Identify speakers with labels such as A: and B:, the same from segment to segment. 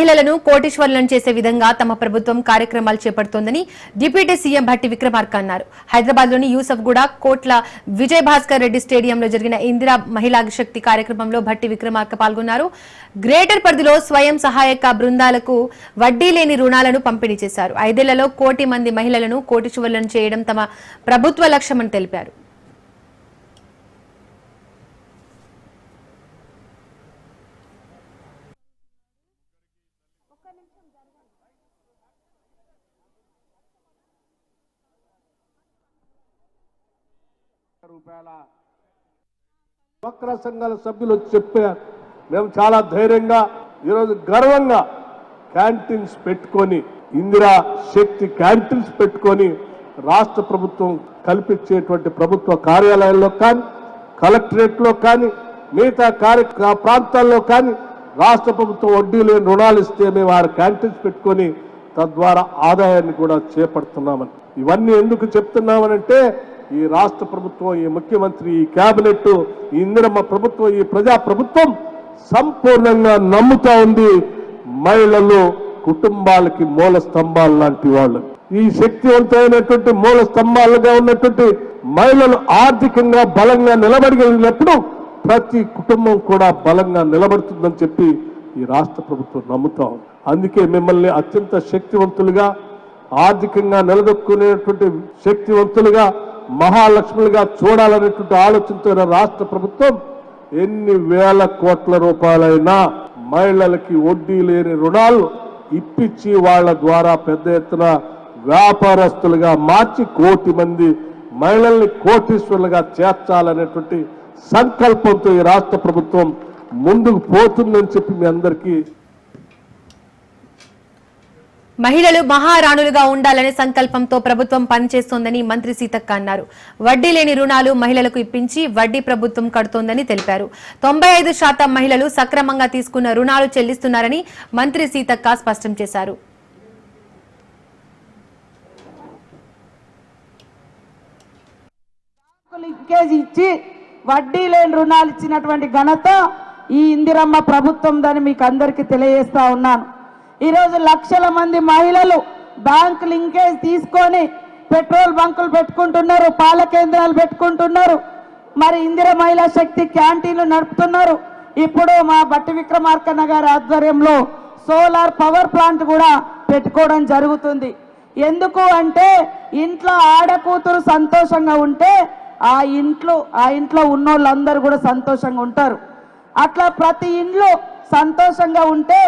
A: మహిళలను కోటీశ్వరులను చేసే విధంగా తమ ప్రభుత్వం కార్యక్రమాలు చేపడుతోందని డిప్యూటీ సీఎం భట్టి విక్రమార్క అన్నారు. హైదరాబాద్లోని యూసఫ్గూడ కోట్ల విజయ్ భాస్కర్ రెడ్డి స్టేడియంలో జరిగిన ఇందిరా మహిళా శక్తి కార్యక్రమంలో భట్టి విక్రమార్క పాల్గొన్నారు. గ్రేటర్ పరిధిలో స్వయం సహాయక బృందాలకు వడ్డీ లేని రుణాలను పంపిణీ చేశారు. 5 ఏళ్లలో 1 కోటి మంది మహిళలను కోటీశ్వరులను చేయడం తమ ప్రభుత్వ లక్ష్యమని తెలిపారు.
B: డ్వాక్రా సంఘాల సభ్యులు చెప్పారు. మేము చాలా ధైర్యంగా ఈరోజు గర్వంగా క్యాంటీన్స్ పెట్టుకొని ఇందిరా శక్తి క్యాంటీన్స్ పెట్టుకొని రాష్ట్ర ప్రభుత్వం కల్పించేటువంటి ప్రభుత్వ కార్యాలయాల్లో కానీ కలెక్టరేట్లో కానీ మిగతా ప్రాంతాల్లో కానీ రాష్ట్ర ప్రభుత్వం వడ్డీ లేని రుణాలు ఇస్తే మేము ఆ క్యాంటీన్స్ పెట్టుకొని తద్వారా ఆదాయాన్ని కూడా చేపడుతున్నామని. ఇవన్నీ ఎందుకు చెప్తున్నామనంటే ఈ రాష్ట్ర ప్రభుత్వం, ఈ ముఖ్యమంత్రి, ఈ కేబినెట్, ఈ ఇందిరమ్మ ప్రభుత్వం, ఈ ప్రజా ప్రభుత్వం సంపూర్ణంగా నమ్ముతా ఉంది. మహిళలు కుటుంబాలకి మూల స్తంభాలు లాంటి వాళ్ళు. ఈ శక్తివంతమైనటువంటి మూల స్తంభాలుగా ఉన్నటువంటి మహిళలు ఆర్థికంగా బలంగా నిలబడగలిగినప్పుడు ప్రతి కుటుంబం కూడా బలంగా నిలబడుతుందని చెప్పి ఈ రాష్ట్ర ప్రభుత్వం నమ్ముతా ఉంది. అందుకే మిమ్మల్ని అత్యంత శక్తివంతులుగా, ఆర్థికంగా నిలదొక్కునేటువంటి శక్తివంతులుగా, మహాలక్ష్ములుగా చూడాలనేటువంటి ఆలోచనతో రాష్ట్ర ప్రభుత్వం ఎన్ని వేల కోట్ల రూపాయలైనా మహిళలకి వడ్డీ లేని రుణాలు ఇప్పించి వాళ్ళ ద్వారా పెద్ద ఎత్తున వ్యాపారస్తులుగా మార్చి 1 కోటి మంది మహిళల్ని కోటీశ్వరులుగా చేర్చాలనేటువంటి సంకల్పంతో ఈ రాష్ట్ర ప్రభుత్వం ముందుకు పోతుందని చెప్పి మీ అందరికీ.
A: మహిళలు మహారాణులుగా ఉండాలనే సంకల్పంతో ప్రభుత్వం పనిచేస్తోందని మంత్రి సీతక్క అన్నారు. వడ్డీ లేని రుణాలు మహిళలకు ఇప్పించి వడ్డీ ప్రభుత్వం కడుతోందని తెలిపారు. 95% మహిళలు సక్రమంగా తీసుకున్న రుణాలు చెల్లిస్తున్నారని మంత్రి సీతక్క స్పష్టం చేశారు.
C: వడ్డీ లేని రుణాలు ఇచ్చినటువంటి ఘనత ఈ ఇందిరమ్మ ప్రభుత్వం దాన్ని మీకు అందరికీ తెలియజేస్తా ఉన్నాను. ఈరోజు లక్షల మంది మహిళలు బ్యాంక్ లింకేజ్ తీసుకొని పెట్రోల్ బంకులు పెట్టుకుంటున్నారు, పాల కేంద్రాలు పెట్టుకుంటున్నారు, మరి ఇందిరా మహిళా శక్తి క్యాంటీన్లు నడుపుతున్నారు. ఇప్పుడు మా భట్టి విక్రమార్కన్న గారి ఆధ్వర్యంలో సోలార్ పవర్ ప్లాంట్ కూడా పెట్టుకోవడం జరుగుతుంది. ఎందుకు అంటే ఇంట్లో ఆడకూతురు సంతోషంగా ఉంటే ఆ ఇంట్లో ఉన్నోళ్ళందరూ కూడా సంతోషంగా ఉంటారు. అట్లా ప్రతి ఇంట్లో సంతోషంగా ఉంటే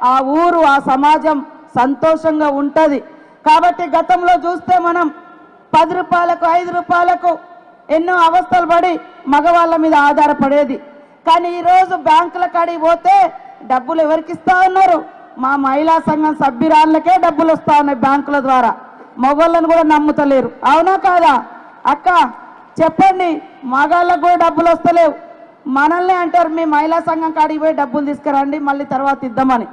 C: ఆ ఊరు, ఆ సమాజం సంతోషంగా ఉంటుంది. కాబట్టి గతంలో చూస్తే మనం 10 రూపాయలకు 5 రూపాయలకు ఎన్నో అవస్థలు పడి మగవాళ్ళ మీద ఆధారపడేది. కానీ ఈరోజు బ్యాంకుల కాడికి పోతే డబ్బులు ఎవరికి ఇస్తా ఉన్నారు? మా మహిళా సంఘం సభ్యురాళ్ళకే డబ్బులు వస్తా ఉన్నాయి బ్యాంకుల ద్వారా. మగవాళ్ళను కూడా నమ్ముతలేరు. అవునా కాదా అక్క? చెప్పండి. మగాళ్ళకు కూడా డబ్బులు వస్తలేవు. మనల్ని అంటారు మీ మహిళా సంఘం కాడికి పోయి డబ్బులు తీసుకురండి మళ్ళీ తర్వాత ఇద్దామని.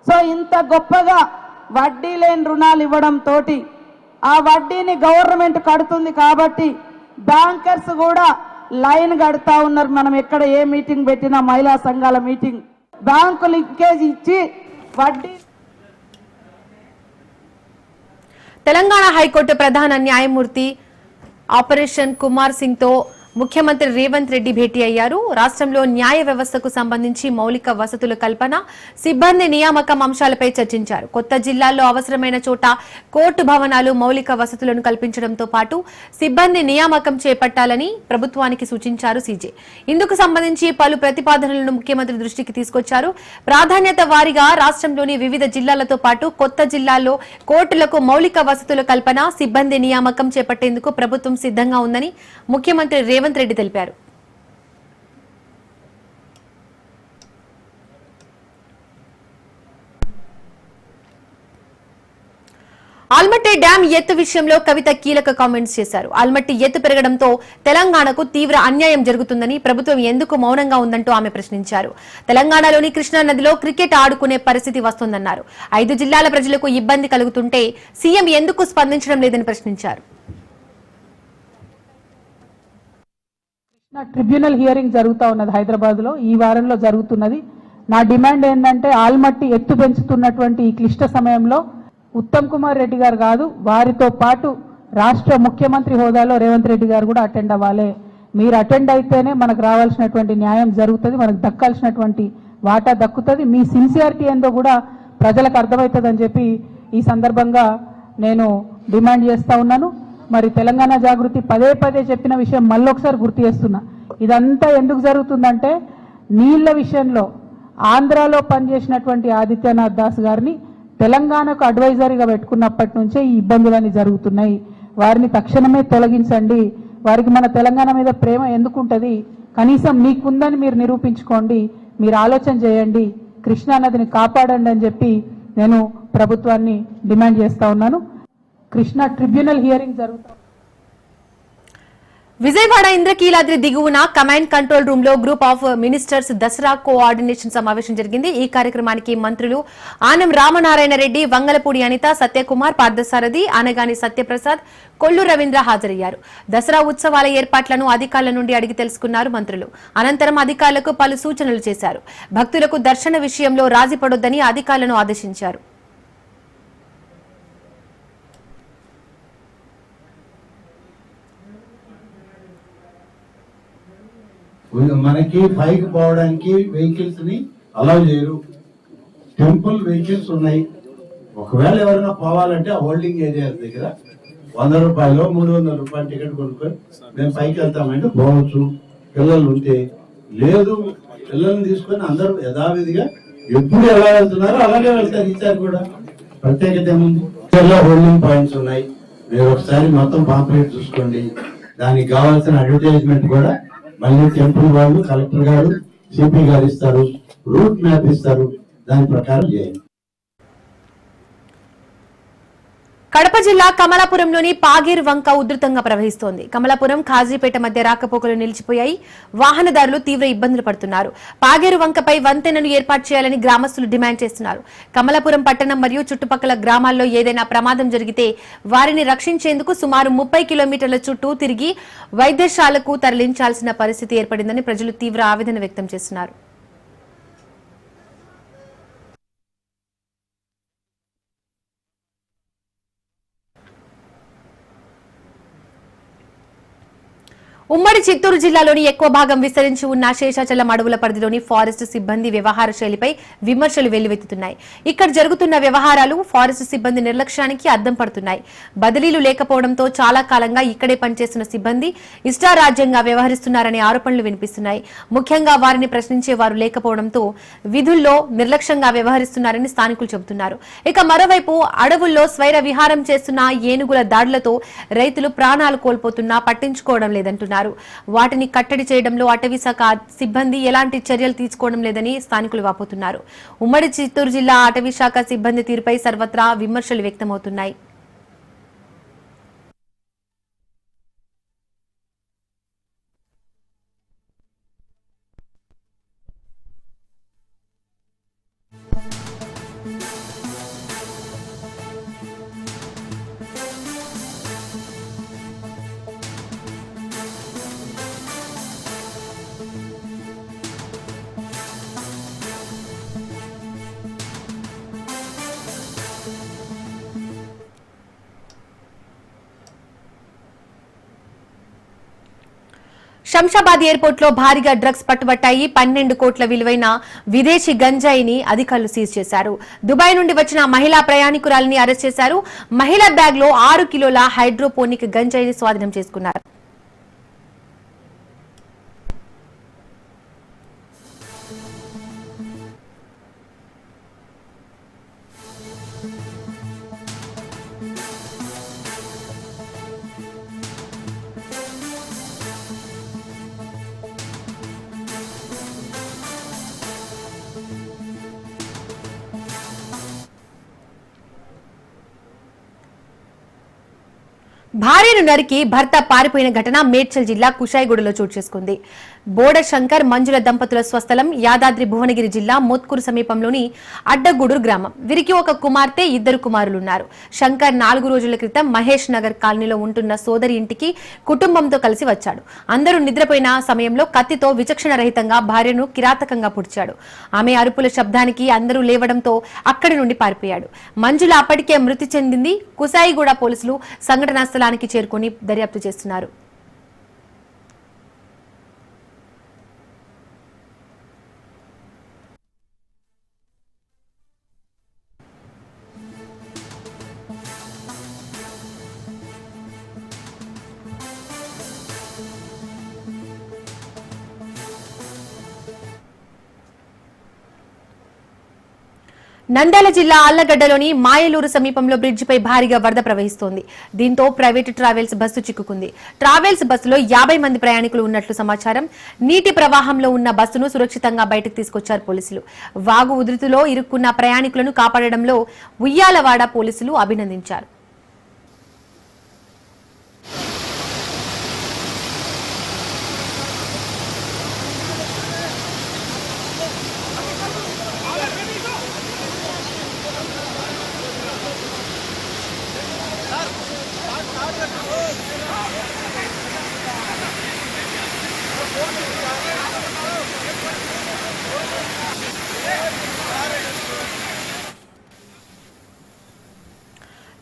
C: సో ఇంత గొప్పగా వడ్డీ లేని రుణాలు ఇవ్వడం తోటి ఆ వడ్డీని గవర్నమెంట్ కడుతుంది కాబట్టి బ్యాంకర్స్ కూడా లైన్ కడతా ఉన్నారు. మనం ఎక్కడ ఏ మీటింగ్ పెట్టినా మహిళా సంఘాల మీటింగ్ బ్యాంకు లింకేజ్ ఇచ్చి వడ్డీ.
A: తెలంగాణ హైకోర్టు ప్రధాన న్యాయమూర్తి ఆపరేషన్ కుమార్ సింగ్ తో ముఖ్యమంత్రి రేవంత్ రెడ్డి భేటీ అయ్యారు. రాష్ట్రంలో న్యాయ వ్యవస్థకు సంబంధించి మౌలిక వసతుల కల్పన, సిబ్బంది నియామకం అంశాలపై చర్చించారు. కొత్త జిల్లాల్లో అవసరమైన చోట కోర్టు భవనాలు, మౌలిక వసతులను కల్పించడంతో పాటు సిబ్బంది నియామకం చేపట్టాలని ప్రభుత్వానికి సూచించారు సీజే. ఇందుకు సంబంధించి పలు ప్రతిపాదనలను ముఖ్యమంత్రి దృష్టికి తీసుకొచ్చారు. ప్రాధాన్యత వారీగా రాష్ట్రంలోని వివిధ జిల్లాలతో పాటు కొత్త జిల్లాల్లో కోర్టులకు మౌలిక వసతుల కల్పన, సిబ్బంది నియామకం చేపట్టేందుకు ప్రభుత్వం సిద్ధంగా ఉందని ముఖ్యమంత్రి రేవంత్ రెడ్డి తెలిపారు. ఆల్మట్టి డ్యాం ఎత్తు విషయంలో కవిత కీలక కామెంట్స్ చేశారు. ఆల్మట్టి ఎత్తు పెరగడంతో తెలంగాణకు తీవ్ర అన్యాయం జరుగుతుందని ప్రభుత్వం ఎందుకు మౌనంగా ఉందంటూ ఆమె ప్రశ్నించారు. తెలంగాణలోని కృష్ణా నదిలో క్రికెట్ ఆడుకునే పరిస్థితి వస్తోందన్నారు. 5 జిల్లాల ప్రజలకు ఇబ్బంది కలుగుతుంటే సీఎం ఎందుకు స్పందించడం లేదని ప్రశ్నించారు.
D: ట్రిబ్యునల్ హియరింగ్ జరుగుతూ ఉన్నది హైదరాబాద్లో, ఈ వారంలో జరుగుతున్నది.
C: నా డిమాండ్ ఏంటంటే ఆల్మట్టి ఎత్తు పెంచుతున్నటువంటి ఈ క్లిష్ట సమయంలో ఉత్తమ్ కుమార్ రెడ్డి గారు కాదు, వారితో పాటు రాష్ట్ర ముఖ్యమంత్రి హోదాలో రేవంత్ రెడ్డి గారు కూడా అటెండ్ అవ్వాలి. మీరు అటెండ్ అయితేనే మనకు రావాల్సినటువంటి న్యాయం జరుగుతుంది, మనకు దక్కాల్సినటువంటి వాటా దక్కుతుంది. మీ సిన్సియారిటీ ఏందో కూడా ప్రజలకు అర్థమవుతుందని చెప్పి ఈ సందర్భంగా నేను డిమాండ్ చేస్తా ఉన్నాను. మరి తెలంగాణ జాగృతి పదే పదే చెప్పిన విషయం మళ్ళొకసారి గుర్తు చేస్తున్నా. ఇదంతా ఎందుకు జరుగుతుందంటే నీళ్ల విషయంలో ఆంధ్రాలో పనిచేసినటువంటి ఆదిత్యనాథ్ దాస్ గారిని తెలంగాణకు అడ్వైజరీగా పెట్టుకున్నప్పటి నుంచే ఈ ఇబ్బందులన్నీ జరుగుతున్నాయి. వారిని తక్షణమే తొలగించండి. వారికి మన తెలంగాణ మీద ప్రేమ ఎందుకుంటుంది? కనీసం మీకుందని మీరు నిరూపించుకోండి, మీరు ఆలోచన చేయండి, కృష్ణానదిని కాపాడండి అని చెప్పి నేను ప్రభుత్వాన్ని డిమాండ్ చేస్తా ఉన్నాను. కృష్ణా ట్రిబ్యునల్ హియరింగ్ జరుగుతుంది.
A: విజయవాడ ఇంద్రకీలాద్రి దిగువన కమాండ్ కంట్రోల్ రూమ్ లో group of ministers Dasara coordination సమావేశం జరిగింది. ఈ కార్యక్రమానికి మంత్రులు ఆనం రామనారాయణ రెడ్డి, వంగలపూడి అనిత, సత్యకుమార్, పార్థసారథి, అనగాని సత్యప్రసాద్, కొల్లు రవీంద్ర హాజరయ్యారు. దసరా ఉత్సవాల ఏర్పాట్లను అధికారుల నుండి అడిగి తెలుసుకున్నారు మంత్రులు. అనంతరం అధికారులకు పలు సూచనలు చేశారు. భక్తులకు దర్శన విషయంలో రాజీ పడొద్దని అధికారులను ఆదేశించారు.
D: మనకి పైకి పోవడానికి వెహికల్స్ ని అలౌ చేయరు. టెంపుల్ వెహికల్స్ ఉన్నాయి. ఒకవేళ ఎవరైనా పోవాలంటే ఆ హోల్డింగ్ ఏరియాస్ దగ్గర 100 రూపాయలు 300 రూపాయలు టికెట్ కొనుక్కొని మేము పైకి వెళ్తామంటే పోవచ్చు. పిల్లలు ఉంటే లేదు, పిల్లల్ని తీసుకొని అందరూ యథావిధిగా ఎప్పుడు ఎలా వెళ్తున్నారో అలాగే వెళ్తారు. ఈసారి కూడా ప్రత్యేకత ఏముంది? హోల్డింగ్ పాయింట్స్ ఉన్నాయి. మీరు ఒకసారి మొత్తం పాంప్లెట్ చూసుకోండి. దానికి కావాల్సిన అడ్వర్టైజ్మెంట్ కూడా మళ్ళీ టెంపుల్ వాళ్ళు, కలెక్టర్ గారు, సిపి గారు ఇస్తారు, రూట్ మ్యాప్ ఇస్తారు, దాని ప్రకారం చేయండి.
A: కడప జిల్లా కమలాపురంలోని పాగేరు వంక ఉధృతంగా ప్రవహిస్తోంది. కమలాపురం, కాజీపేట మధ్య రాకపోకలు నిలిచిపోయాయి. వాహనదారులు తీవ్ర ఇబ్బందులు పడుతున్నారు. పాగేరు వంకపై వంతెనను ఏర్పాటు చేయాలని గ్రామస్తులు డిమాండ్ చేస్తున్నారు. కమలాపురం పట్టణం మరియు చుట్టుపక్కల గ్రామాల్లో ఏదైనా ప్రమాదం జరిగితే వారిని రక్షించేందుకు సుమారు 30 కిలోమీటర్ల చుట్టూ తిరిగి వైద్యశాలకు తరలించాల్సిన పరిస్థితి ఏర్పడిందని ప్రజలు తీవ్ర ఆవేదన వ్యక్తం చేస్తున్నారు. ఉమ్మడి చిత్తూరు జిల్లాలోని ఎక్కువ భాగం విస్తరించి ఉన్న శేషాచలం అడవుల పరిధిలోని ఫారెస్ట్ సిబ్బంది వ్యవహార శైలిపై విమర్శలు వెల్లువెత్తుతున్నాయి. ఇక్కడ జరుగుతున్న వ్యవహారాలు ఫారెస్ట్ సిబ్బంది నిర్లక్ష్యానికి అద్దం పడుతున్నాయి. బదిలీలు లేకపోవడంతో చాలా కాలంగా ఇక్కడే పనిచేస్తున్న సిబ్బంది ఇష్టారాజ్యంగా వ్యవహరిస్తున్నారనే ఆరోపణలు వినిపిస్తున్నాయి. ముఖ్యంగా వారిని ప్రశ్నించే వారు లేకపోవడంతో విధుల్లో నిర్లక్ష్యంగా వ్యవహరిస్తున్నారని స్థానికులు చెబుతున్నారు. ఇక మరోవైపు అడవుల్లో స్వైర విహారం చేస్తున్న ఏనుగుల దాడులతో రైతులు ప్రాణాలు కోల్పోతున్నా పట్టించుకోవడం లేదంటున్నారు. వాటిని కట్టడి చేయడంలో అటవీశాఖ సిబ్బంది ఎలాంటి చర్యలు తీసుకోవడం లేదని స్థానికులు వాపోతున్నారు. ఉమ్మడి చిత్తూరు జిల్లా అటవీశాఖ సిబ్బంది తీరుపై సర్వత్రా విమర్శలు వ్యక్తమవుతున్నాయి. శంషాబాద్ ఎయిర్పోర్ట్ లో భారీగా డ్రగ్స్ పట్టుబట్టాయి. 12 కోట్ల విలువైన విదేశీ గంజాయిని అధికారులు సీజ్ చేశారు. దుబాయ్ నుండి వచ్చిన మహిళా ప్రయాణికురాలిని అరెస్ట్ చేశారు. మహిళా బ్యాగ్ లో 6 కిలోల హైడ్రోపోనిక్ గంజాయిని స్వాధీనం చేసుకున్నారు. భార్యను నరికి భర్త పారిపోయిన ఘటన మేడ్చల్ జిల్లా కుషాయిగూడలో చోటు చేసుకుంది. బోడ శంకర్ మంజుల దంపతుల స్వస్థలం యాదాద్రి భువనగిరి జిల్లా మోత్కూరు సమీపంలోని అడ్డగూడూరు గ్రామం. వీరికి ఒక కుమార్తె, 2 కుమారులున్నారు. శంకర్ 4 రోజుల క్రితం మహేష్ నగర్ కాలనీలో ఉంటున్న సోదరి ఇంటికి కుటుంబంతో కలిసి వచ్చాడు. అందరూ నిద్రపోయిన సమయంలో కత్తితో విచక్షణ రహితంగా భార్యను కిరాతకంగా పుడిచాడు. ఆమె అరుపుల శబ్దానికి అందరూ లేవడంతో అక్కడి నుండి పారిపోయాడు. మంజుల అప్పటికే మృతి చెందింది. కుసాయిగూడ పోలీసులు సంఘటనా స్థలానికి చేరుకుని దర్యాప్తు చేస్తున్నారు. నంద్యాల జిల్లా ఆళ్లగడ్డలోని మాయలూరు సమీపంలో బ్రిడ్జిపై భారీగా వరద ప్రవహిస్తోంది. దీంతో ప్రైవేటు ట్రావెల్స్ బస్సు చిక్కుకుంది. ట్రావెల్స్ బస్సులో 50 మంది ప్రయాణికులు ఉన్నట్లు సమాచారం. నీటి ప్రవాహంలో ఉన్న బస్సును సురక్షితంగా బయటకు తీసుకొచ్చారు పోలీసులు. వాగు ఉధృతిలో ఇరుక్కున్న ప్రయాణికులను కాపాడడంలో ఉయ్యాలవాడ పోలీసులు అభినందించారు.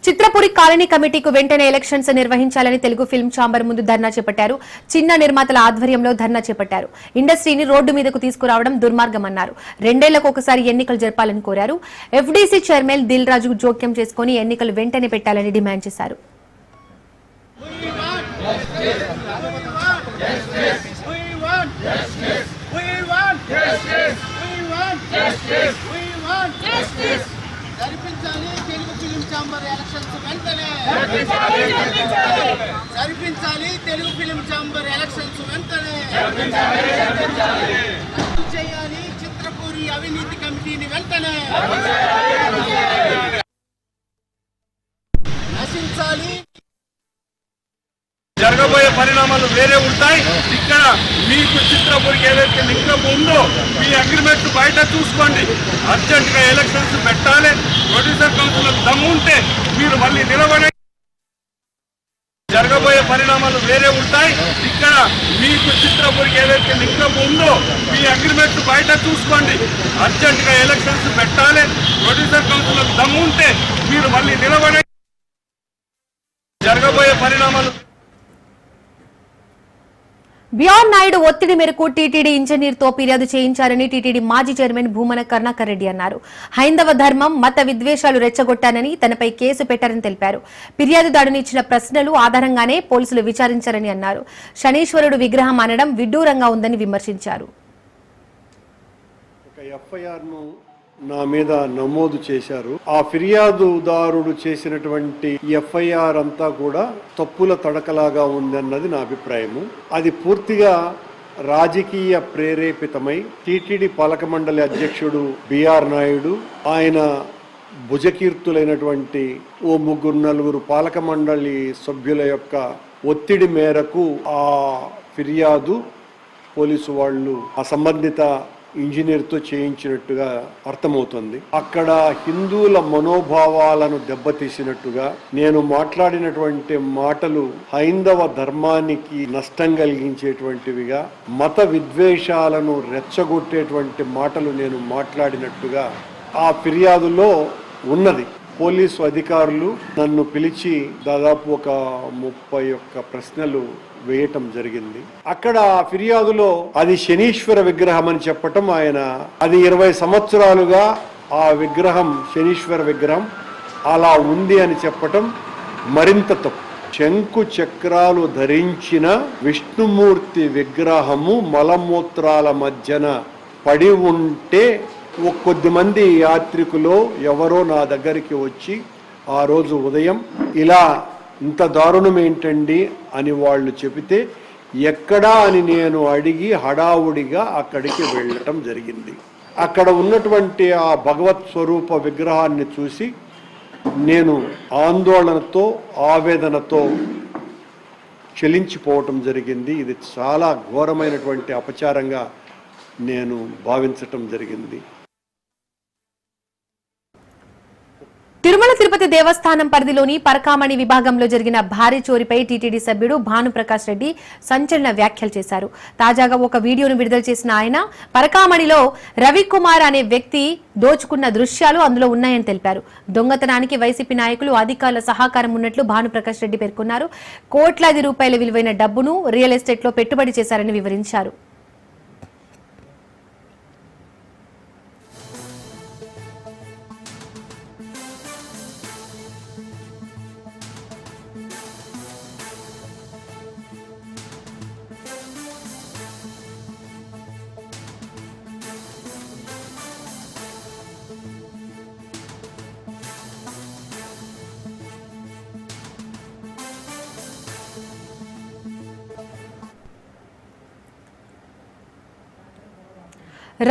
A: చిత్రపురి కాలనీ కమిటీకు వెంటనే ఎలక్షన్స్ నిర్వహించాలని తెలుగు ఫిల్మ్ ఛాంబర్ ముందు ధర్నా చేపట్టారు. చిన్న నిర్మాతల ఆధ్వర్యంలో ధర్నా చేపట్టారు. ఇండస్ట్రీని రోడ్డు మీదకు తీసుకురావడం దుర్మార్గమన్నారు. 2 ఏళ్లకు ఒకసారి ఎన్నికలు జరపాలని కోరారు. ఎఫ్డీసీ చైర్మన్ దిల్ రాజు జోక్యం చేసుకుని ఎన్నికలు వెంటనే పెట్టాలని డిమాండ్ చేశారు.
E: జరిపించాలి తెలుగు ఫిలిం ఛాంబర్ ఎలక్షన్స్ వెంటనే జరిపించాలి తెలుగు ఫిలిం ఛాంబర్ ఎలక్షన్స్ వెంటనే చేయాలి చిత్రపూరి అవినీతి కమిటీని వెంటనే నశించాలి.
B: జరగబోయే పరిణామాలు వేరే ఉంటాయి. ఇక్కడ మీకు చిత్రపూరికి ఏదైతే లింకప్ ఉందో మీ అగ్రిమెంట్ బయట చూసుకోండి. అర్జెంట్ గా ఎలక్షన్స్ పెట్టాలి. ప్రొడ్యూసర్ కౌన్సిల్ దమ్ముంటే మీరు మళ్ళీ నిలబడే. జరగబోయే పరిణామాలు వేరే ఉంటాయి. ఇక్కడ మీకు చిత్రపూరికి ఏదైతే లింకప్ ఉందో మీ అగ్రిమెంట్ బయట చూసుకోండి. అర్జెంట్ గా ఎలక్షన్స్ పెట్టాలి. ప్రొడ్యూసర్ కౌన్సిల్ దమ్ముంటే మీరు మళ్ళీ నిలబడే. జరగబోయే పరిణామాలు.
A: బిఆర్ నాయుడు ఒత్తిడి మేరకు టీటీడీ ఇంజనీర్తో ఫిర్యాదు చేయించారని టీటీడీ మాజీ చైర్మన్ భూమన కరుణాకర్ రెడ్డి అన్నారు. హైందవ ధర్మం, మత విద్వేషాలు రెచ్చగొట్టానని తనపై కేసు పెట్టారని తెలిపారు. ఫిర్యాదుదారుని ఇచ్చిన ప్రశ్నలు ఆధారంగానే పోలీసులు విచారించారని అన్నారు. శనీశ్వరుడు విగ్రహం అనడం విడ్డూరంగా ఉందని విమర్శించారు.
F: నా మీద నమోదు చేశారు. ఆ ఫిర్యాదుదారుడు చేసినటువంటి ఎఫ్ఐఆర్ అంతా కూడా తప్పుల తడకలాగా ఉందన్నది నా అభిప్రాయము. అది పూర్తిగా రాజకీయ ప్రేరేపితమై టీటీడీ పాలక మండలి అధ్యక్షుడు బిఆర్ నాయుడు, ఆయన భుజకీర్తులైనటువంటి 3-4 పాలక మండలి సభ్యుల యొక్క ఒత్తిడి మేరకు ఆ ఫిర్యాదు పోలీసు వాళ్ళు ఆ సంబంధిత ఇంజనీర్తో చేయించినట్టుగా అర్థమవుతుంది. అక్కడ హిందువుల మనోభావాలను దెబ్బతీసినట్టుగా నేను మాట్లాడినటువంటి మాటలు హైందవ ధర్మానికి నష్టం కలిగించేటువంటివిగా, మత విద్వేషాలను రెచ్చగొట్టేటువంటి మాటలు నేను మాట్లాడినట్టుగా ఆ ఫిర్యాదులో ఉన్నది. పోలీసు అధికారులు నన్ను పిలిచి దాదాపు ఒక 31 ప్రశ్నలు వేయటం జరిగింది. అక్కడ ఫిర్యాదులో అది శనీశ్వర విగ్రహం అని చెప్పటం, ఆయన అది 20 సంవత్సరాలుగా ఆ విగ్రహం శనీశ్వర విగ్రహం అలా ఉంది అని చెప్పటం మరింత తప్పు. శంకు చక్రాలు ధరించిన విష్ణుమూర్తి విగ్రహము మలమూత్రాల మధ్యన పడి ఉంటే కొద్దిమంది యాత్రికులు ఎవరో నా దగ్గరికి వచ్చి ఆ రోజు ఉదయం ఇలా ఇంత దారుణం ఏంటండి అని వాళ్ళు చెబితే ఎక్కడా అని నేను అడిగి హడావుడిగా అక్కడికి వెళ్ళటం జరిగింది. అక్కడ ఉన్నటువంటి ఆ భగవత్ స్వరూప విగ్రహాన్ని చూసి నేను ఆందోళనతో ఆవేదనతో చెలించిపోవటం జరిగింది. ఇది చాలా ఘోరమైనటువంటి అపచారంగా నేను భావించటం జరిగింది.
A: తిరుమల తిరుపతి దేవస్థానం పరిధిలోని పరకామణి విభాగంలో జరిగిన భారీ చోరీపై టీటీడీ సభ్యుడు భానుప్రకాష్ రెడ్డి సంచలన వ్యాఖ్యలు చేశారు. తాజాగా ఒక వీడియోను విడుదల చేసిన ఆయన పరకామణిలో రవికుమార్ అనే వ్యక్తి దోచుకున్న దృశ్యాలు అందులో ఉన్నాయని తెలిపారు. దొంగతనానికి వైసీపీ నాయకులు అధికారుల సహకారం ఉన్నట్లు భానుప్రకాష్ రెడ్డి పేర్కొన్నారు. కోట్లాది రూపాయల విలువైన డబ్బును రియల్ ఎస్టేట్ లో పెట్టుబడి చేశారని వివరించారు.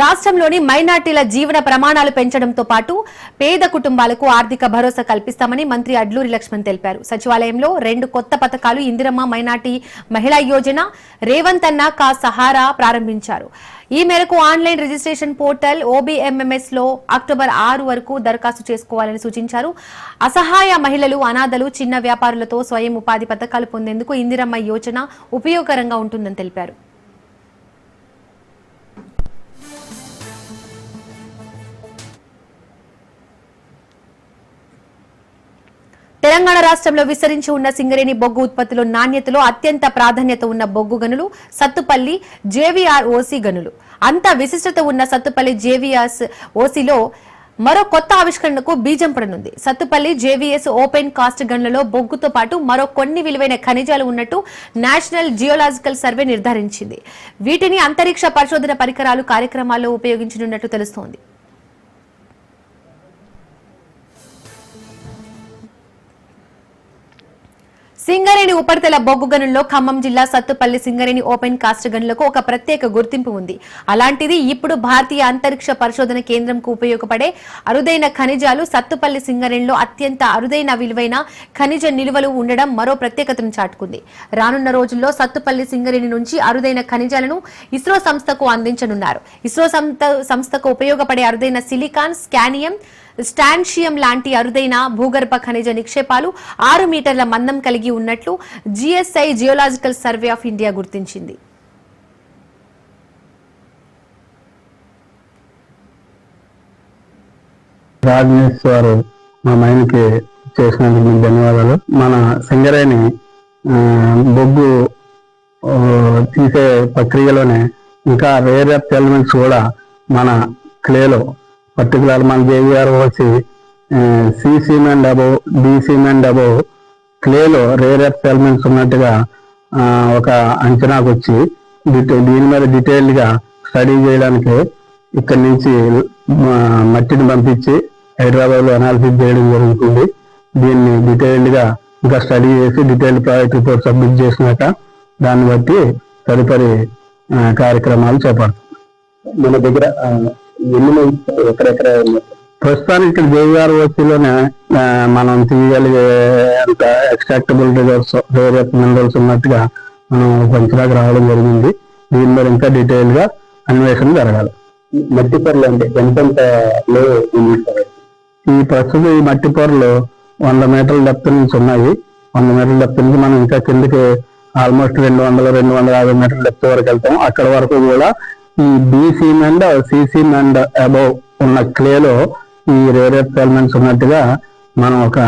A: రాష్ట్రంలోని మైనార్టీల జీవన ప్రమాణాలు పెంచడంతో పాటు పేద కుటుంబాలకు ఆర్థిక భరోసా కల్పిస్తామని మంత్రి అడ్లూరి లక్ష్మణ్ తెలిపారు. సచివాలయంలో 2 కొత్త పథకాలు ఇందిరమ్మ మైనార్టీ మహిళా యోజన, రేవంత్ అన్న కా సహారా ప్రారంభించారు. ఈ మేరకు ఆన్లైన్ రిజిస్ట్రేషన్ పోర్టల్ ఓబీఎంఎంఎస్ లో అక్టోబర్ 6 వరకు దరఖాస్తు చేసుకోవాలని సూచించారు. అసహాయ మహిళలు, అనాథలు, చిన్న వ్యాపారులతో స్వయం ఉపాధి పథకాలు పొందేందుకు ఇందిరమ్మ యోజన ఉపయోగకరంగా ఉంటుందని తెలిపారు. తెలంగాణ రాష్ట్రంలో విస్తరించి ఉన్న సింగరేణి బొగ్గు ఉత్పత్తుల నాణ్యతలో అత్యంత ప్రాధాన్యత ఉన్న బొగ్గు గనులు సత్తుపల్లి జేవీఆర్ ఓసీ గనులు. అంత విశిష్టత ఉన్న సత్తుపల్లి జేవీఆర్స్ ఓసీలో మరో కొత్త ఆవిష్కరణకు బీజం పడనుంది. సత్తుపల్లి జేవీఎస్ ఓపెన్ కాస్ట్ గన్లలో బొగ్గుతో పాటు మరో కొన్ని విలువైన ఖనిజాలు ఉన్నట్టు నేషనల్ జియోలాజికల్ సర్వే నిర్ధారించింది. వీటిని అంతరిక్ష పరిశోధన పరికరాలు కార్యక్రమాల్లో ఉపయోగించనున్నట్లు తెలుస్తోంది. సింగరేణి ఉపరితల బొగ్గు గనుల్లో ఖమ్మం జిల్లా సత్తుపల్లి సింగరేణి ఓపెన్ కాస్ట్ గనులకు ఒక ప్రత్యేక గుర్తింపు ఉంది. అలాంటిది ఇప్పుడు భారతీయ అంతరిక్ష పరిశోధన కేంద్రంకు ఉపయోగపడే అరుదైన ఖనిజాలు సత్తుపల్లి సింగరేణిలో అత్యంత అరుదైన విలువైన ఖనిజ నిల్వలు ఉండడం మరో ప్రత్యేకతను చాటుకుంది. రానున్న రోజుల్లో సత్తుపల్లి సింగరేణి నుంచి అరుదైన ఖనిజాలను ఇస్రో సంస్థకు అందించనున్నారు. ఇస్రో సంస్థకు ఉపయోగపడే అరుదైన సిలికాన్, స్కానియం, స్టాన్షియం లాంటి అరుదైన భూగర్భ ఖనిజ నిక్షేపాలు 6 మీటర్ల మందం కలిగి ఉన్నట్లు GSI geological survey of India గుర్తించింది.
G: రాజేశ్వర్ మా మైన్కి చేసినందుకు ధన్యవాదాలు. మన సింగరేణి బొగ్గు తీసే ప్రక్రియలోనే ఇంకా రేర్ ఎర్త్ ఎలిమెంట్స్ కూడా మన క్లేలో పర్టికులర్ మన జేవీఆర్ వచ్చి C cement above, D cement above క్లేలో రేర్ ఎర్త్ ఎలిమెంట్స్ ఉన్నట్టుగా ఒక అంచనాకు వచ్చి దీని మీద డీటెయిల్డ్గా స్టడీ చేయడానికి ఇక్కడి నుంచి మట్టిని పంపించి హైదరాబాద్లో అనాలిసిస్ చేయడం జరుగుతుంది. దీన్ని డీటెయిల్డ్గా ఇంకా స్టడీ చేసి డీటెయిల్డ్ ప్రాజెక్ట్ రిపోర్ట్ సబ్మిట్ చేసినాక దాన్ని బట్టి తదుపరి కార్యక్రమాలు చేపడతాం. మన దగ్గర ప్రస్తుతానికి ఇక్కడ జేవీఆర్ ఓసీలోనే మనం తీయగలిగే అంత ఎక్స్ట్రాక్టబుల్ రిజర్వ్స్ రేర్ ఎర్త్ మినరల్స్ ఉన్నట్టుగా మనం పంచడానికి రావడం జరిగింది. దీని మీద ఇంకా డీటెయిల్ గా అన్వేషణ జరగాలి. మట్టి పొరలు అంటే ఎంతెంత ఈ ప్రస్తుతం ఈ మట్టి పొరలు 100 మీటర్ల డెప్త్ నుంచి ఉన్నాయి. 100 మీటర్ల డెప్త్ నుంచి మనం ఇంకా కిందకి ఆల్మోస్ట్ 200-250 మీటర్ల డెప్త్ వరకు వెళ్తాం. అక్కడ వరకు కూడా ఈ B cement, C cement above ఉన్న క్లేలో ఈ రేర్ ఎర్త్ ఎలిమెంట్స్ ఉన్నట్టుగా మనం ఒక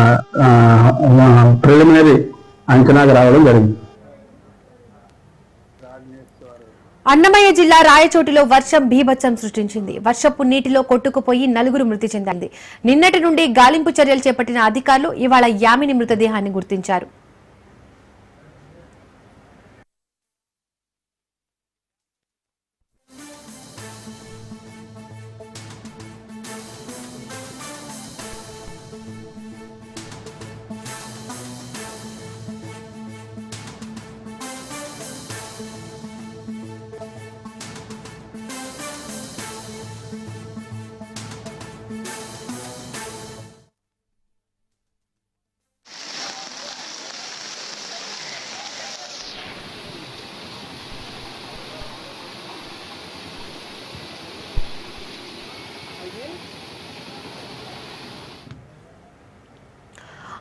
G: ప్రిలిమినరీ అంచనాకు రావడం జరిగింది.
A: అన్నమయ్య జిల్లా రాయచోటిలో వర్షం బీభత్సం సృష్టించింది. వర్షపు నీటిలో కొట్టుకుపోయి 4 మృతి చెందింది. నిన్నటి నుండి గాలింపు చర్యలు చేపట్టిన అధికారులు ఇవాళ యామిని మృతదేహాన్ని గుర్తించారు.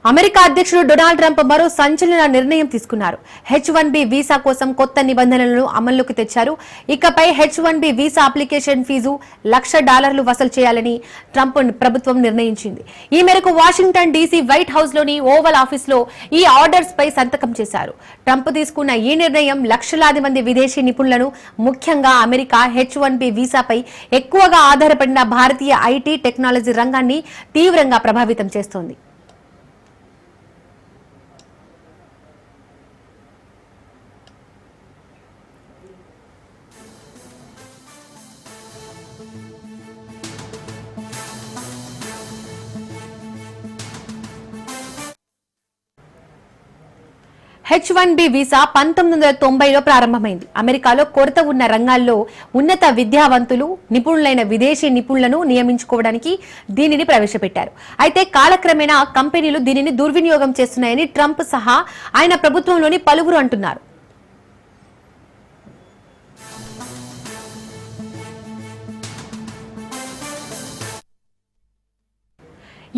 A: అమెరికా అధ్యక్షుడు డొనాల్డ్ ట్రంప్ మరో సంచలన నిర్ణయం తీసుకున్నారు. H1B వీసా కోసం కొత్త నిబంధనలను అమల్లోకి తెచ్చారు. ఇకపై H1B వీసా అప్లికేషన్ ఫీజు $1,00,000 వసూలు చేయాలని ట్రంప్ ప్రభుత్వం నిర్ణయించింది. ఈ మేరకు వాషింగ్టన్ డీసీ వైట్ హౌస్ లోని ఓవల్ ఆఫీస్ లో ఈ ఆర్డర్స్ పై సంతకం చేశారు. ట్రంప్ తీసుకున్న ఈ నిర్ణయం లక్షలాది మంది విదేశీ నిపుణులను, ముఖ్యంగా అమెరికా H1B వీసాపై ఎక్కువగా ఆధారపడిన భారతీయ ఐటీ టెక్నాలజీ రంగాన్ని తీవ్రంగా ప్రభావితం చేస్తోంది. H1B వీసా 1990లో ప్రారంభమైంది. అమెరికాలో కొరత ఉన్న రంగాల్లో ఉన్నత విద్యావంతులు, నిపుణులైన విదేశీ నిపుణులను నియమించుకోవడానికి దీనిని ప్రవేశపెట్టారు. అయితే కాలక్రమేణా కంపెనీలు దీనిని దుర్వినియోగం చేస్తున్నాయని ట్రంప్ సహా ఆయన ప్రభుత్వంలోని పలువురు అంటున్నారు.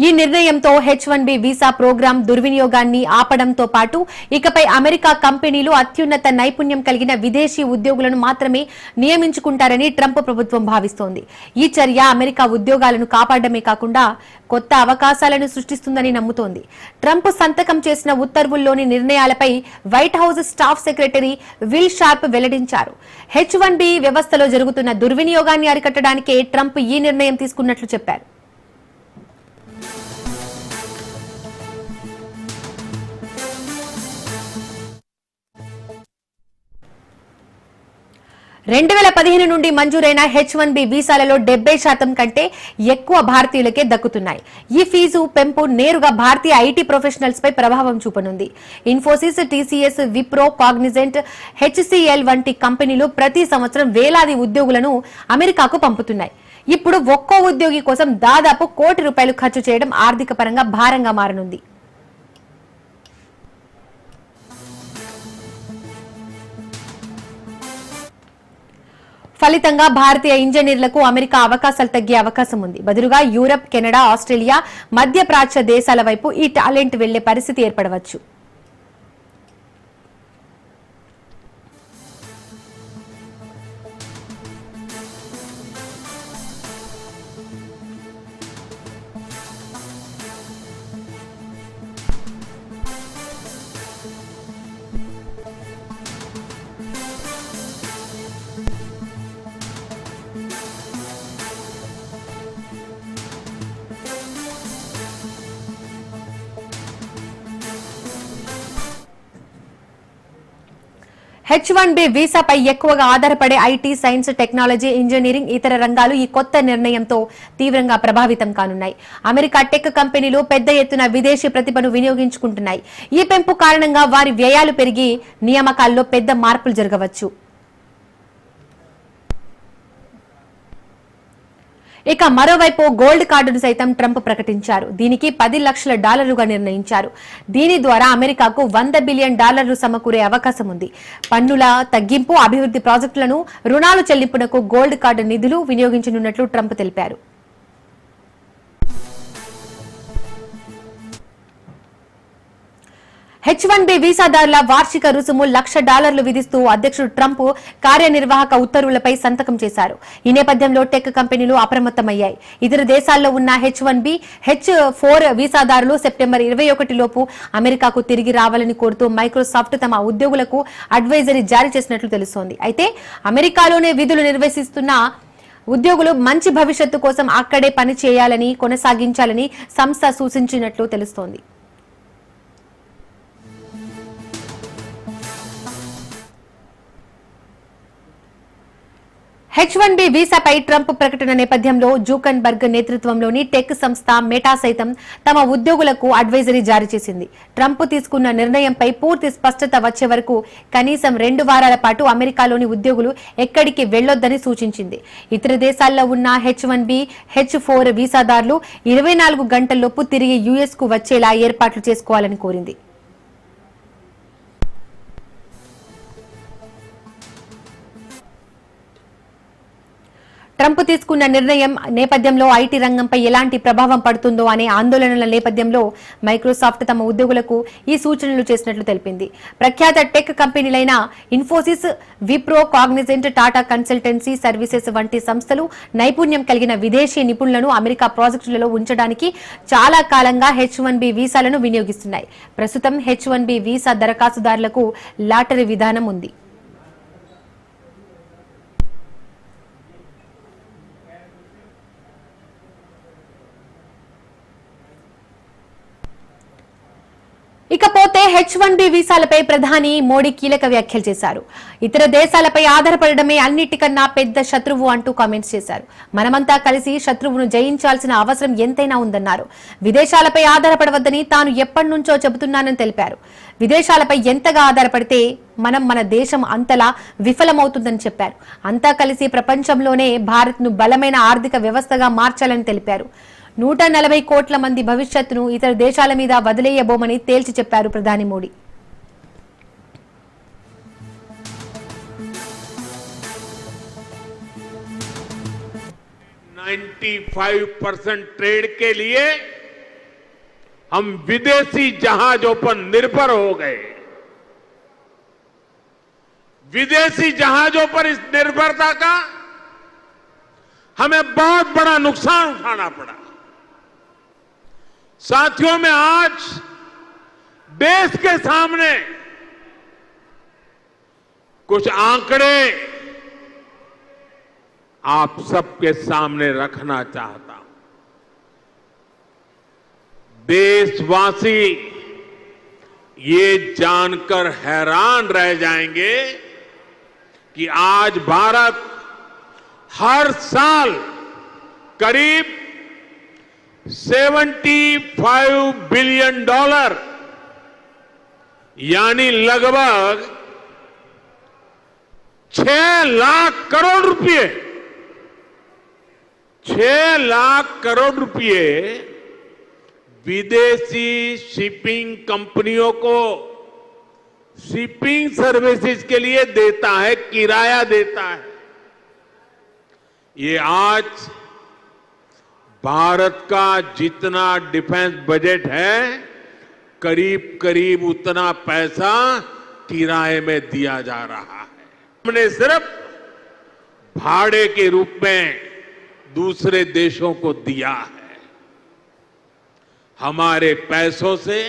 A: ఈ నిర్ణయంతో H1B వీసా ప్రోగ్రాం దుర్వినియోగాన్ని ఆపడంతో పాటు ఇకపై అమెరికా కంపెనీలు అత్యున్నత నైపుణ్యం కలిగిన విదేశీ ఉద్యోగులను మాత్రమే నియమించుకుంటారని ట్రంప్ ప్రభుత్వం భావిస్తోంది. ఈ చర్య అమెరికా ఉద్యోగాలను కాపాడమే కాకుండా కొత్త అవకాశాలను సృష్టిస్తుందని నమ్ముతోంది. ట్రంప్ సంతకం చేసిన ఉత్తర్వుల్లోని నిర్ణయాలపై White House staff secretary Will Sharp వెల్లడించారు. H1B వ్యవస్థలో జరుగుతున్న దుర్వినియోగాన్ని అరికట్టడానికే ట్రంప్ ఈ నిర్ణయం తీసుకున్నట్లు చెప్పారు. 2015 నుండి మంజూరైన H1B వీసాలలో 70% కంటే ఎక్కువ భారతీయులకే దక్కుతున్నాయి. ఈ ఫీజు పెంపు నేరుగా భారతీయ ఐటీ ప్రొఫెషనల్స్ పై ప్రభావం చూపనుంది. Infosys, TCS, Wipro, Cognizant, HCL వంటి కంపెనీలు ప్రతి సంవత్సరం వేలాది ఉద్యోగులను అమెరికాకు పంపుతున్నాయి. ఇప్పుడు ఒక్కో ఉద్యోగి కోసం దాదాపు ₹1 కోటి ఖర్చు చేయడం ఆర్థిక పరంగా భారంగా మారనుంది. ఫలితంగా భారతీయ ఇంజనీర్లకు అమెరికా అవకాశాలు తగ్గే అవకాశం ఉంది. బదులుగా యూరప్, కెనడా, ఆస్ట్రేలియా, మధ్యప్రాచ్య దేశాల వైపు ఈ టాలెంట్ వెళ్లే పరిస్థితి ఏర్పడవచ్చు. H1B వీసాపై ఎక్కువగా ఆధారపడే ఐటీ, సైన్స్, టెక్నాలజీ, ఇంజనీరింగ్, ఇతర రంగాలు ఈ కొత్త నిర్ణయంతో తీవ్రంగా ప్రభావితం కానున్నాయి. అమెరికా టెక్ కంపెనీలు పెద్ద ఎత్తున విదేశీ ప్రతిభను వినియోగించుకుంటున్నాయి. ఈ పెంపు కారణంగా వారి వ్యయాలు పెరిగి నియామకాల్లో పెద్ద మార్పులు జరగవచ్చు. ఇక మరోవైపు గోల్డ్ కార్డును సైతం ట్రంప్ ప్రకటించారు. దీనికి $10 లక్షల నిర్ణయించారు. దీని ద్వారా అమెరికాకు $100 బిలియన్ సమకూరే అవకాశం ఉంది. పన్నుల తగ్గింపు, అభివృద్ధి ప్రాజెక్టులను, రుణాలు చెల్లింపునకు గోల్డ్ కార్డు నిధులు వినియోగించనున్నట్లు ట్రంప్ తెలిపారు. H1B వీసాదారుల వార్షిక రుసుము $1,00,000 విధిస్తూ అధ్యక్షుడు ట్రంప్ కార్యనిర్వాహక ఉత్తర్వులపై సంతకం చేశారు. ఈ నేపథ్యంలో టెక్ కంపెనీలు అప్రమత్తమయ్యాయి. ఇతర దేశాల్లో ఉన్న H1B, H4 వీసాదారులు సెప్టెంబర్ 21 లోపు అమెరికాకు తిరిగి రావాలని కోరుతూ మైక్రోసాఫ్ట్ తమ ఉద్యోగులకు అడ్వైజరీ జారీ చేసినట్లు తెలుస్తోంది. అయితే అమెరికాలోనే విధులు నిర్వహిస్తున్న ఉద్యోగులు మంచి భవిష్యత్తు కోసం అక్కడే పని చేయాలని, కొనసాగించాలని సంస్థ సూచించినట్లు తెలుస్తోంది. H1B వీసాపై ట్రంప్ ప్రకటన నేపథ్యంలో జూకన్బర్గ్ నేతృత్వంలోని టెక్ సంస్థ మెటా సైతం తమ ఉద్యోగులకు అడ్వైజరీ జారీ చేసింది. ట్రంప్ తీసుకున్న నిర్ణయంపై పూర్తి స్పష్టత వచ్చే వరకు కనీసం 2 వారాల పాటు అమెరికాలోని ఉద్యోగులు ఎక్కడికి వెళ్లొద్దని సూచించింది. ఇతర దేశాల్లో ఉన్న H1B, H4 వీసాదారులు 24 గంటల్లోపు తిరిగి US కు వచ్చేలా ఏర్పాట్లు చేసుకోవాలని కోరింది. ట్రంప్ తీసుకున్న నిర్ణయం నేపథ్యంలో ఐటీ రంగంపై ఎలాంటి ప్రభావం పడుతుందో అనే ఆందోళనల నేపథ్యంలో మైక్రోసాఫ్ట్ తమ ఉద్యోగులకు ఈ సూచనలు చేసినట్లు తెలిపింది. ప్రఖ్యాత టెక్ కంపెనీలైన Infosys, Wipro, Cognizant, Tata Consultancy Services వంటి సంస్థలు నైపుణ్యం కలిగిన విదేశీ నిపుణులను అమెరికా ప్రాజెక్టులలో ఉంచడానికి చాలా కాలంగా H-1B వీసాలను వినియోగిస్తున్నాయి. ప్రస్తుతం H-1B వీసా దరఖాస్తుదారులకు లాటరీ విధానం ఉంది. ఇకపోతే H-1B వీసాలపై ప్రధాని మోడీ కీలక వ్యాఖ్యలు చేశారు. ఇతర దేశాలపై ఆధారపడడమే అన్నిటికన్నా పెద్ద శత్రువు అంటూ కామెంట్స్ చేశారు. మనమంతా కలిసి శత్రువును జయించాల్సిన అవసరం ఎంతైనా ఉందన్నారు. విదేశాలపై ఆధారపడవద్దని తాను ఎప్పటి నుంచో చెబుతున్నానని తెలిపారు. విదేశాలపై ఎంతగా ఆధారపడితే మన దేశం అంతలా విఫలమవుతుందని చెప్పారు. అంతా కలిసి ప్రపంచంలోనే భారత్ను బలమైన ఆర్థిక వ్యవస్థగా మార్చాలని తెలిపారు. 140 కోట్ల మంది భవిష్యత్తును ఇతర దేశాల మీద వదిలేయబోమని తేల్చి చెప్పారు ప్రధాని మోడీ.
H: 95% ट्रेड के लिए हम विदेशी जहाजों पर निर्भर हो गए। विदेशी जहाजों पर इस निर्भरता का हमें बहुत बड़ा नुकसान उठाना पड़ा। साथियों में आज देश के सामने कुछ आंकड़े आप सबके सामने रखना चाहता हूं। देशवासी ये जानकर हैरान रह जाएंगे कि आज भारत हर साल करीब $75 बिलियन यानी लगभग 6 लाख करोड़ रुपए 6 लाख करोड़ रुपए विदेशी शिपिंग कंपनियों को शिपिंग सर्विसेज के लिए देता है, किराया देता है। ये आज भारत का जितना डिफेंस बजट है करीब करीब उतना पैसा किराए में दिया जा रहा है। हमने सिर्फ भाड़े के रूप में दूसरे देशों को दिया है। हमारे पैसों से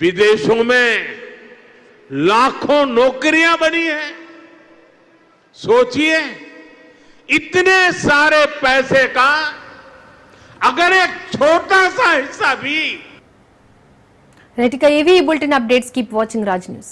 H: विदेशों में लाखों नौकरियां बनी हैं। सोचिए, इतने सारे पैसे का अगर एक छोटा सा हिस्सा भी
A: రైట్, ఇక ఇవి bulletin updates. Keep watching Raj news.